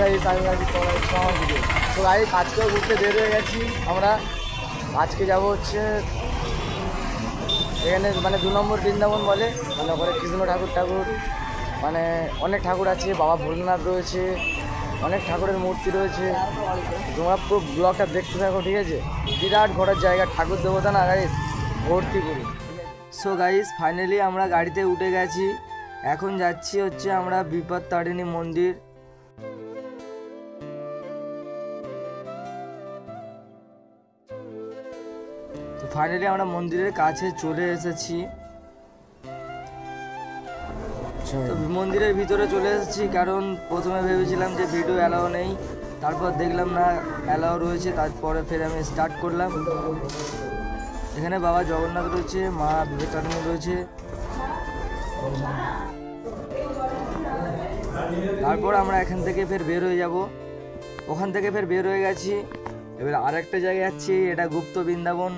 Guys, আমি আছি তোমার ভিডিও। তো গাইস আজকেও ঘুরতে বের হয়ে গেছি আমরা। আজকে যাব হচ্ছে এখানে মানে 2 নম্বর বৃন্দাবন বলে, মানে ওখানে কৃষ্ণ ঠাকুর মানে অনেক ঠাকুর আছে, বাবা ভোলেনাথ রয়েছে, অনেক ঠাকুরের মূর্তি রয়েছে। তোমরা পুরো ব্লগটা দেখতে থাকো, ঠিক আছে? বিরাট ঘোরার জায়গা, ঠাকুর দেবতা না গাইস, ভর্তি পুরো। সো গাইস ফাইনালি আমরা গাড়িতে উঠে গেছি, এখন যাচ্ছি হচ্ছে আমরা বিপদ তারিণী মন্দির। তো ফাইনালি আমরা মন্দিরের কাছে চলে এসেছি। তো মন্দিরের ভিতরে চলে এসেছি, কারণ প্রথমে ভেবেছিলাম যে ভিডিও অ্যালাউ নেই, তারপর দেখলাম না অ্যালাউ রয়েছে, তারপরে ফের আমি স্টার্ট করলাম। এখানে বাবা জগন্নাথ রয়েছে, মা বিবেকানন্দ রয়েছে। তারপর আমরা এখান থেকে ফের বের হয়ে যাব, ওখান থেকে ফের বের হয়ে গেছি। এবার আরেকটা জায়গায় যাচ্ছি, এটা গুপ্ত বৃন্দাবন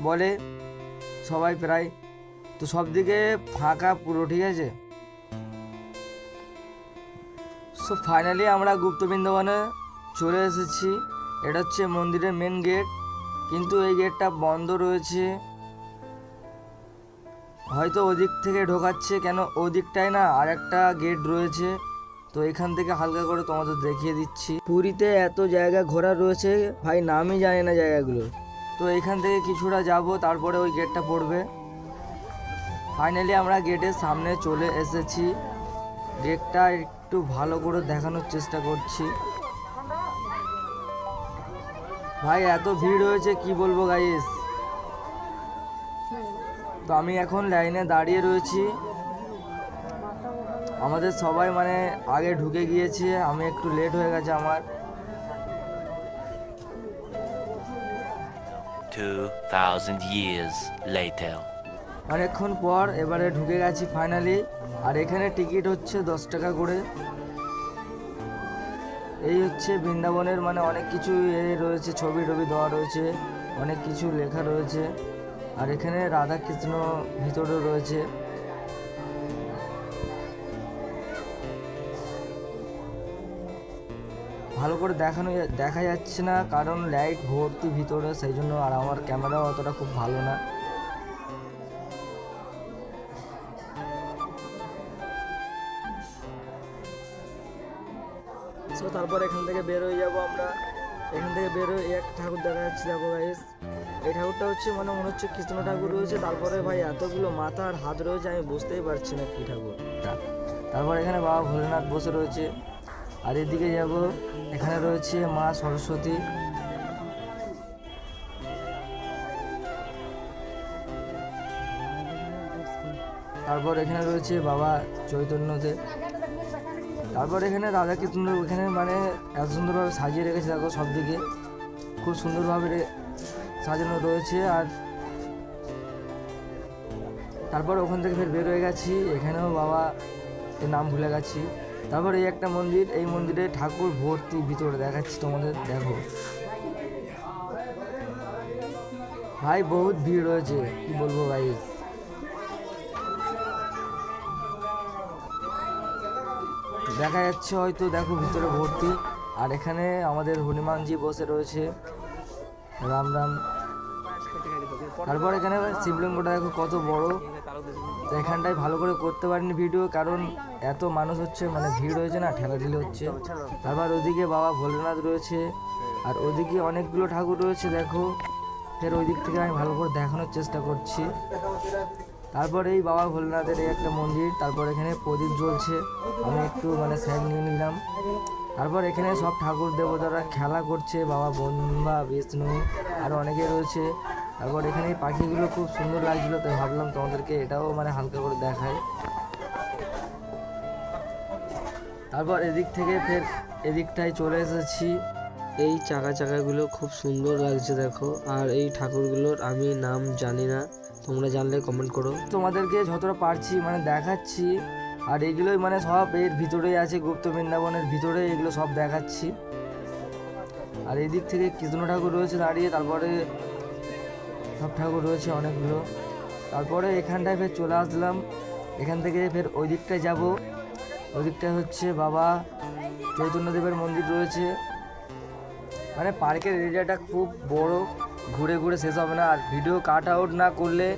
বলে সবাই প্রায়। তো সব দিকে ফাঁকা পুরো, ঠিক আছে? সো ফাইনালি আমরা গুপ্ত বৃন্দাবনে চলে এসেছি। এটা হচ্ছে মন্দিরের মেন গেট, কিন্তু এই গেটটা বন্ধ রয়েছে, হয়তো ওদিক থেকে ঢোকাচ্ছে, কেন ওদিকটায় না আরেকটা গেট রয়েছে। তো এখান থেকে হালকা করে তোমাদের দেখিয়ে দিচ্ছি। পুরীতে এত জায়গা ঘোরা রয়েছে ভাই, নামই জানি না জায়গাগুলো। তো এখান থেকে কিছুটা যাব, তারপরে ওই গেটটা পড়বে। ফাইনালি আমরা গেটের সামনে চলে এসেছি। গেটটা একটু ভালো করে দেখানোর চেষ্টা করছি। ভাই এত ভিড় হয়েছে কি বলবো গাইস। তো আমি এখন লাইনে দাঁড়িয়ে রয়েছি, আমাদের সবাই মানে আগে ঢুকে গিয়েছে, আমি একটু লেট হয়ে গেছে আমার। 2000 years later. অনেকক্ষণ পর এবারে ঢুকে গেছি ফাইনালি। আর এখানে টিকিট হচ্ছে 10 টাকা করে। এই হচ্ছে বৃন্দাবনের মানে অনেক কিছু রয়েছে, ছবি টবি দেওয়া রয়েছে, অনেক কিছু লেখা রয়েছে। আর এখানে রাধা কৃষ্ণ ভিতরে রয়েছে। ভালো করে দেখা যাচ্ছে না, কারণ লাইট ভর্তি ভিতরে, সেই জন্য। আর আমার ক্যামেরাও অতটা খুব ভালো না। সো তারপর এখান থেকে বের হয়ে যাবো আমরা। এখান থেকে বের হয়ে একটা ঠাকুর দেখা যাচ্ছে, দেখো গাইস। এই ঠাকুরটা হচ্ছে মানে মনে হচ্ছে কৃষ্ণ ঠাকুর রয়েছে, তারপরে ভাই এতগুলো মাথা আর হাত রয়েছে, আমি বুঝতেই পারছি না কি ঠাকুরটা। তারপর এখানে বাবা ভোলেনাথ বসে রয়েছে। আর এদিকে যাব, এখানে রয়েছে মা সরস্বতী। তারপর এখানে রয়েছে বাবা চৈতন্যদেব। তারপর এখানে রাধাকৃষ্ণ, এখানে মানে এত সুন্দরভাবে সাজিয়ে রেখেছে, দেখো সব দিকে খুব সুন্দরভাবে সাজানো রয়েছে। আর তারপর ওখান থেকে ফের বের হয়ে গেছি, এখানেও বাবা এর নাম ভুলে গেছি। তারপর এই একটা মন্দির, এই মন্দিরে ঠাকুর ভর্তি ভিতরে দেখাচ্ছি তোমাদের, দেখো ভাই বহুত ভিড় রয়েছে, কি বলবো ভাই। দেখা যাচ্ছে হয়তো, দেখো ভিতরে ভর্তি। আর এখানে আমাদের হনুমানজি বসে রয়েছে, রাম রাম। তারপর এখানে শিবলিঙ্গটা দেখো কত বড়। তো এখানটায় ভালো করে করতে পারিনি ভিডিও, কারণ এত মানুষ হচ্ছে, মানে ভিড় হয়েছে না, ঠেলাঠেলি হচ্ছে। তারপর ওদিকে বাবা ভোলেনাথ রয়েছে, আর ওদিকে অনেকগুলো ঠাকুর রয়েছে, দেখো। ফের ওই দিক থেকে আমি ভালো করে দেখানোর চেষ্টা করছি। তারপর এই বাবা ভোলেনাথের এই একটা মন্দির। তারপর এখানে প্রদীপ জ্বলছে, আমি একটু মানে সাইড নিয়ে নিলাম। তারপর এখানে সব ঠাকুর দেবতারা খেলা করছে, বাবা ব্রহ্মা বিষ্ণু আরও অনেকে রয়েছে। তারপর এখানে এই পাখিগুলো খুব সুন্দর লাগছিলো, তাই ভাবলাম তোমাদেরকে এটাও মানে হালকা করে দেখাই। তারপর এদিক থেকে ফের এদিকটায় চলে এসেছি। এই চাকাগুলো খুব সুন্দর লাগছে, দেখো। আর এই ঠাকুরগুলোর আমি নাম জানি না, তোমরা জানলে কমেন্ট করো। তোমাদেরকে যতটা পারছি মানে দেখাচ্ছি। আর এগুলোই মানে সব এর ভিতরেই আছে, গুপ্ত বৃন্দাবনের ভিতরে এগুলো সব দেখাচ্ছি। আর এই দিক থেকে কৃষ্ণ ঠাকুর রয়েছে দাঁড়িয়ে, তারপরে সব ঠাকুর রয়েছে অনেকগুলো। তারপরে এখানটায় ফের চলে আসলাম, এখান থেকে ফের ওই দিকটায় যাব। ওদিকটা হচ্ছে বাবা চৈতন্যদেবের মন্দির রয়েছে। মানে পার্কের এরিয়াটা খুব বড়, ঘুরে ঘুরে শেষ হবে না। আর ভিডিও কাট আউট না করলে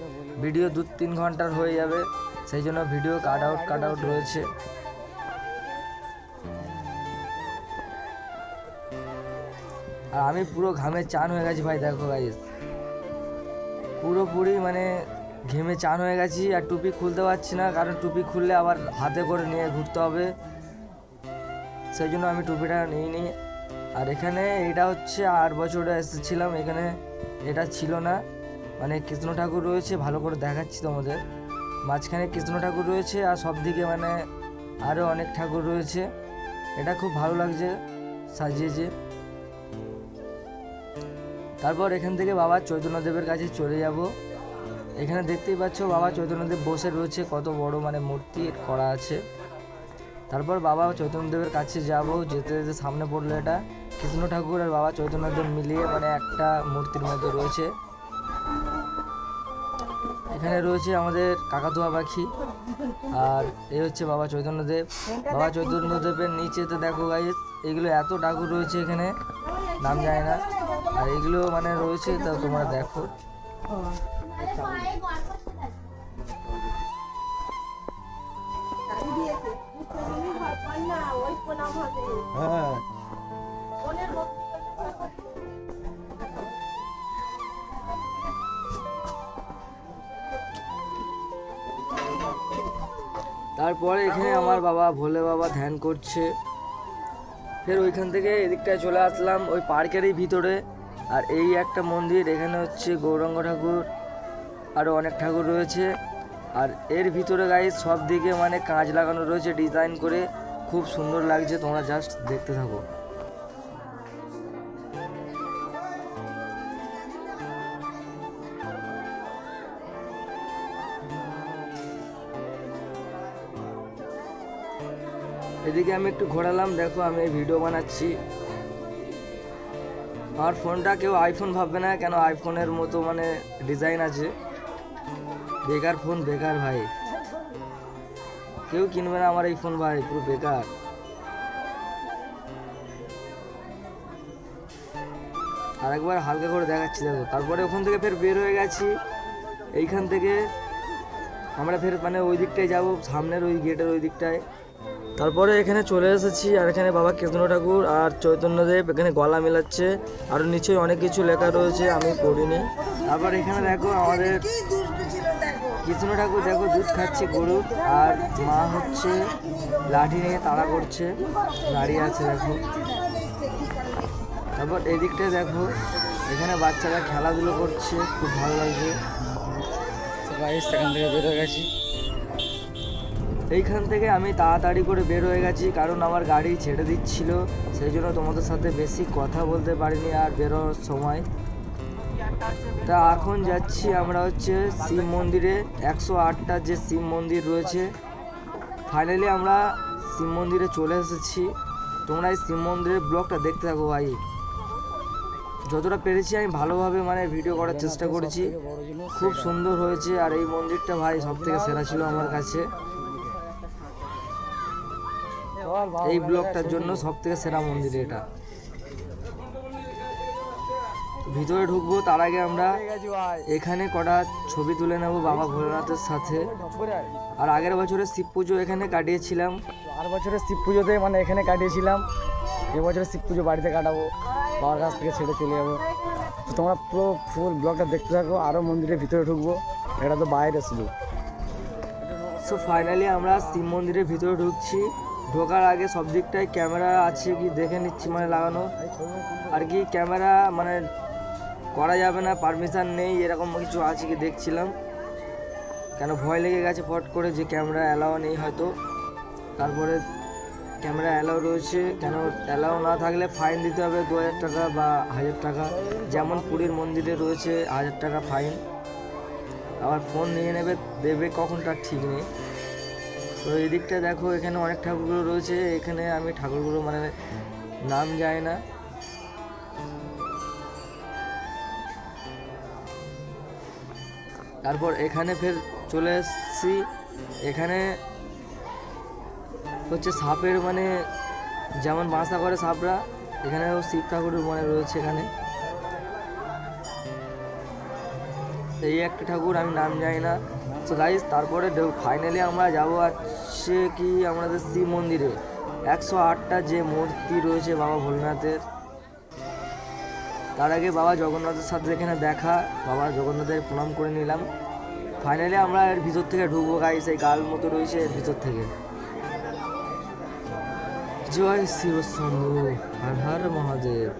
ভিডিও 2-3 ঘন্টার হয়ে যাবে, সেই জন্য ভিডিও কাট আউট রয়েছে। আর আমি পুরো ঘামে চান হয়ে গেছি ভাই, দেখো গাইস পুরোপুরি মানে ঘেমে চান হয়ে গেছি। আর টুপি খুলতে পারছি না, কারণ টুপি খুললে আবার হাতে করে নিয়ে ঘুরতে হবে, সেই জন্য আমি টুপিটা নিইনি। আর এখানে এটা হচ্ছে 8 বছরে এসেছিলাম, এখানে এটা ছিল না। মানে কৃষ্ণ ঠাকুর রয়েছে, ভালো করে দেখাচ্ছি তোমাদের। মাঝখানে কৃষ্ণ ঠাকুর রয়েছে আর সব দিকে মানে আরও অনেক ঠাকুর রয়েছে। এটা খুব ভালো লাগছে সাজিয়েছে। তারপর এখান থেকে বাবা চৈতন্যদেবের কাছে চলে যাব। এখানে দেখতেই পাচ্ছ বাবা চৈতন্যদেব বসে রয়েছে, কত বড় মানে মূর্তি করা আছে। তারপর বাবা চৈতন্যদেবের কাছে যাব, যেতে যেতে সামনে পড়লো এটা কৃষ্ণ ঠাকুর আর বাবা চৈতন্যদেব মিলিয়ে মানে একটা মূর্তির মধ্যে রয়েছে। এখানে রয়েছে আমাদের কাকাতুয়া পাখি, আর এই হচ্ছে বাবা চৈতন্যদেব। বাবা চৈতন্যদেবের নিচেতে দেখো গাইস, এগুলো এত ঠাকুর রয়েছে এখানে, নাম যায় না। আর এগুলো মানে রয়েছে, তা তোমরা দেখো। হ্যাঁ তারপরে এখানে আমার বাবা ভোলে বাবা ধ্যান করছে। ফের ওইখান থেকে এদিকটায় চলে আসলাম ওই পার্কেরই ভিতরে। আর এই একটা মন্দির, এখানে হচ্ছে গৌরাঙ্গ ঠাকুর, আরও অনেক ঠাকুর রয়েছে। আর এর ভিতরে গাইস সব দিকে মানে কাঁচ লাগানো রয়েছে ডিজাইন করে, খুব সুন্দর লাগছে, তোমরা জাস্ট দেখতে থাকো। এদিকে আমি একটু ঘোরালাম, দেখো আমি ভিডিও বানাচ্ছি। আমার ফোনটা কেউ আইফোন ভাববে না, কেন আইফোনের মতো মানে ডিজাইন আছে। বেকার ফোন, বেকার ভাই, কেউ কিনবে না আমার এই ফোন ভাই, পুরো বেকার। আর একবার হালকা করে দেখাচ্ছি দেখো। তারপরে ওখান থেকে ফের বের হয়ে গেছি। এইখান থেকে আমরা ফের মানে ওই দিকটায় যাবো, সামনের ওই গেটের ওই দিকটায়। তারপরে এখানে চলে এসেছি, আর এখানে বাবা কৃষ্ণ ঠাকুর আর চৈতন্যদেব এখানে গলা মেলাচ্ছে। আর নিচে অনেক কিছু লেখা রয়েছে, আমি পড়িনি। তারপর এখানে দেখো আমাদের কৃষ্ণ ঠাকুর দেখো দুধ খাচ্ছে গরুর, আর মা হচ্ছে লাঠি নিয়ে তাড়া করছে, দাঁড়িয়ে আছে দেখো। তারপর এদিকটায় দেখো এখানে বাচ্চারা খেলাধুলো করছে, খুব ভালো লাগছে। সেখান থেকে বের হয়ে গেছি। এইখান থেকে আমি তাড়াতাড়ি করে বের হয়ে গেছি, কারণ আমার গাড়ি ছেড়ে দিচ্ছিল, সেই জন্য তোমাদের সাথে বেশি কথা বলতে পারিনি আর বেরোর সময়। তা এখন যাচ্ছি আমরা হচ্ছে শিব মন্দিরে, 108টা যে শিব মন্দির রয়েছে। ফাইনালি আমরা শিব মন্দিরে চলে এসেছি। তোমরা এই শিব মন্দিরের ব্লগটা দেখতে থাকো ভাই, যতটা পেরেছি আমি ভালোভাবে মানে ভিডিও করার চেষ্টা করেছি, খুব সুন্দর হয়েছে। আর এই মন্দিরটা ভাই সব থেকে সেরা ছিল আমার কাছে, এই ব্লগটার জন্য সব থেকে সেরা মন্দির এটা। ভিতরে ঢুকবো তার আগে আমরা এখানে কটা ছবি তুলে নেব বাবা ভোলেনাথের সাথে। আর আগের বছরের শিব পুজো এখানে কাটিয়েছিলাম, আর বছরের শিব পুজোতে মানে এখানে কাটিয়েছিলাম। এবছরে শিব পুজো বাড়িতে কাটাবো, বাবার কাছ থেকে ছেড়ে চলে যাবো। তো তোমরা পুরো ফুল ব্লগটা দেখতে থাকো। আরও মন্দিরের ভিতরে ঢুকবো, এটা তো বাইরে শুধু। সো ফাইনালি আমরা শিব মন্দিরের ভিতরে ঢুকছি। ঢোকার আগে সব দিকটায় ক্যামেরা আছে কি দেখে নিচ্ছি, মানে লাগানো আর কি। ক্যামেরা মানে করা যাবে না, পারমিশন নেই, এরকম কিছু আছে কি দেখছিলাম, কেন ভয় লেগে গেছে ফট করে যে ক্যামেরা অ্যালাও নেই হয়তো। তারপরে ক্যামেরা অ্যালাও রয়েছে, কেন অ্যালাও না থাকলে ফাইন দিতে হবে 2000 টাকা বা 1000 টাকা, যেমন পুরীর মন্দিরে রয়েছে 1000 টাকা ফাইন। আবার ফোন নিয়ে দেবে কখন তার ঠিক নেই। তো এই দিকটা দেখো এখানে অনেক ঠাকুরগুলো রয়েছে, এখানে আমি ঠাকুরগুলো মানে নাম যায় না। তারপর এখানে ফের চলে এসেছি, এখানে হচ্ছে সাপের মানে যেমন বাসা করে সাপরা, এখানেও শিব ঠাকুরের মানে রয়েছে এখানে। এই একটা ঠাকুর, আমি নাম জানি না। তো গাইস তারপরে ফাইনালি আমরা যাব আছে কি আমাদের শিব মন্দিরে। 108টা যে মূর্তি রয়েছে বাবা ভোলেনাথের, তার আগে বাবা জগন্নাথের সাথে এখানে দেখা, বাবা জগন্নাথের প্রণাম করে নিলাম। ফাইনালি আমরা এর ভিতর থেকে ঢুকবো গাইস, এই গাল মতো রয়েছে এর ভিতর থেকে। জয় শিব শম্ভু, হর হর মহাদেব।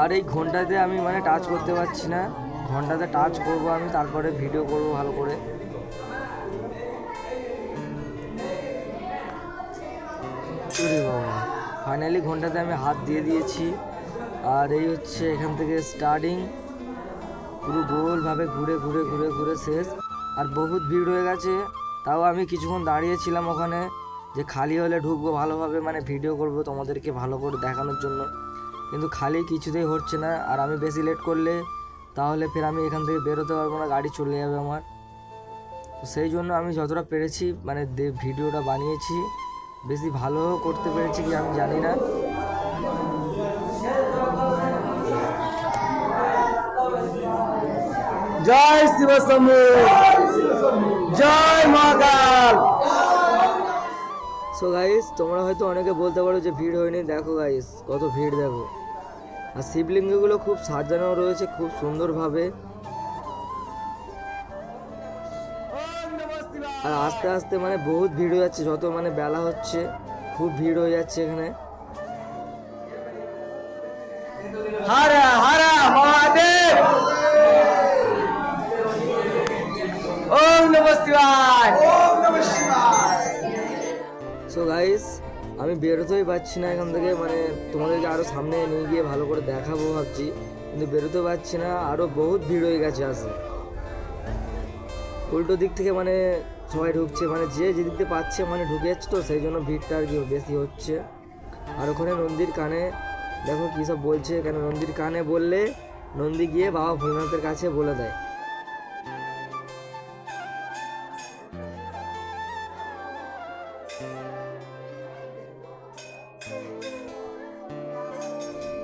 আর এই ঘন্টাতে আমি মানে টাচ করতে পারছি না, ঘন্টাতে টাচ করব আমি, তারপরে ভিডিও করব ভালো করে। ফাইনালি ঘন্টাতে আমি হাত দিয়ে দিয়েছি। আর এই হচ্ছে এখান থেকে স্টার্টিং, পুরো গোলভাবে ঘুরে ঘুরে ঘুরে ঘুরে শেষ। আর বহুত ভিড় হয়ে গেছে, তাও আমি কিছুক্ষণ দাঁড়িয়েছিলাম ওখানে, যে খালি হলে ঢুকবো ভালোভাবে, মানে ভিডিও করব তোমাদেরকে ভালো করে দেখানোর জন্য। কিন্তু খালি কিছুতেই হচ্ছে না। আর আমি বেশি লেট করলে তাহলে ফের আমি এখান থেকে বেরোতে পারবো না, গাড়ি চলে যাবে আমার। তো সেই জন্য আমি যতটা পেরেছি মানে ভিডিওটা বানিয়েছি, বেশি ভালো করতে পেরেছি কি আমি জানি না। জয় শিব শম্ভু, জয় মহাকাল। সো গাইস তোমরা হয়তো অনেকে বলতে পারো যে ভিড় হয়নি, দেখো গাইস কত ভিড় দেখো। আর শিবলিঙ্গগুলো খুব সাজানো রয়েছে খুব সুন্দরভাবে। আর আস্তে আস্তে মানে বহুত ভিড় হয়ে যাচ্ছে, যত মানে বেলা হচ্ছে খুব ভিড় হয়ে যাচ্ছে এখানে। হর হর মহাদেব, ওম নমঃ শিবায়, ওম নমঃ শিবায়। সো গাইস আমি বেরোতেই পারছি না এখান থেকে, মানে তোমাদেরকে আরও সামনে নিয়ে গিয়ে ভালো করে দেখাবো ভাবছি, কিন্তু বেরোতে পারছি না, আরও বহুত ভিড় হয়ে গেছে। আসে উল্টো দিক থেকে মানে সবাই ঢুকছে, মানে যে যেদিক দিয়ে পাচ্ছে মানে ঢুকে যাচ্ছে, তো সেই জন্য ভিড়টা আর কি বেশি হচ্ছে। আর ওখানে নন্দীর কানে দেখো কী সব বলছে, কেন নন্দীর কানে বললে নন্দী গিয়ে বাবা ভোলেনাথের কাছে বলে দেয়।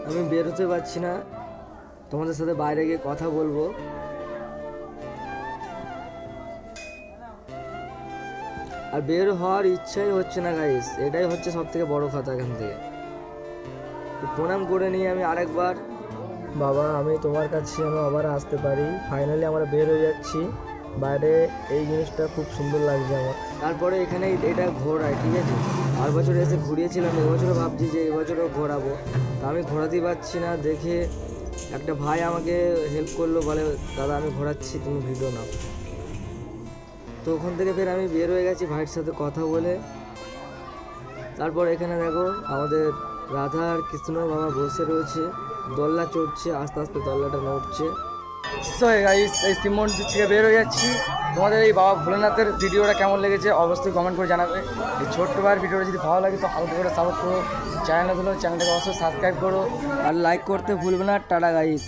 আমি বেরোতে পারছি না, তোমাদের সাথে বাইরে গিয়ে কথা বলবো। আর বের হওয়ার ইচ্ছাই হচ্ছে না গাইস, এটাই হচ্ছে সব থেকে বড় কথা। এখান থেকে প্রণাম করে নিয়ে আমি আরেকবার, বাবা আমি তোমার কাছে যেন আবার আসতে পারি। ফাইনালি আমরা বের হয়ে যাচ্ছি বাইরে, এই জিনিসটা খুব সুন্দর লাগছে আমার। তারপরে এখানে এটা ঘোরায়, ঠিক আছে, আর বছর এসে ঘুরিয়েছিলাম, এবছরও ভাবছি যে এবছরও ঘোরাবো, তা আমি ঘোরাতেই পারছি না। দেখে একটা ভাই আমাকে হেল্প করলো, বলে দাদা আমি ঘোরাচ্ছি তুমি ভিডিও নাও। তো ওখান থেকে ফের আমি বের হয়ে গেছি ভাইয়ের সাথে কথা বলে। তারপর এখানে দেখো আমাদের রাধা আর কৃষ্ণ বাবা বসে রয়েছে, দোলনা চড়ছে, আস্তে আস্তে দোলনাটা নড়ছে। সো গাইস এই শিব মন্দির থেকে বের হয়ে যাচ্ছি। তোমাদের এই বাবা ভোলেনাথের ভিডিওটা কেমন লেগেছে অবশ্যই কমেন্ট করে জানাবে। এই ছোট্ট ভাইয়ের ভিডিওটা যদি ভালো লাগে তো হালকা করে সাপোর্ট করো, চ্যানেলটাকে অবশ্যই সাবস্ক্রাইব করো আর লাইক করতে ভুলবে না। Tata guys.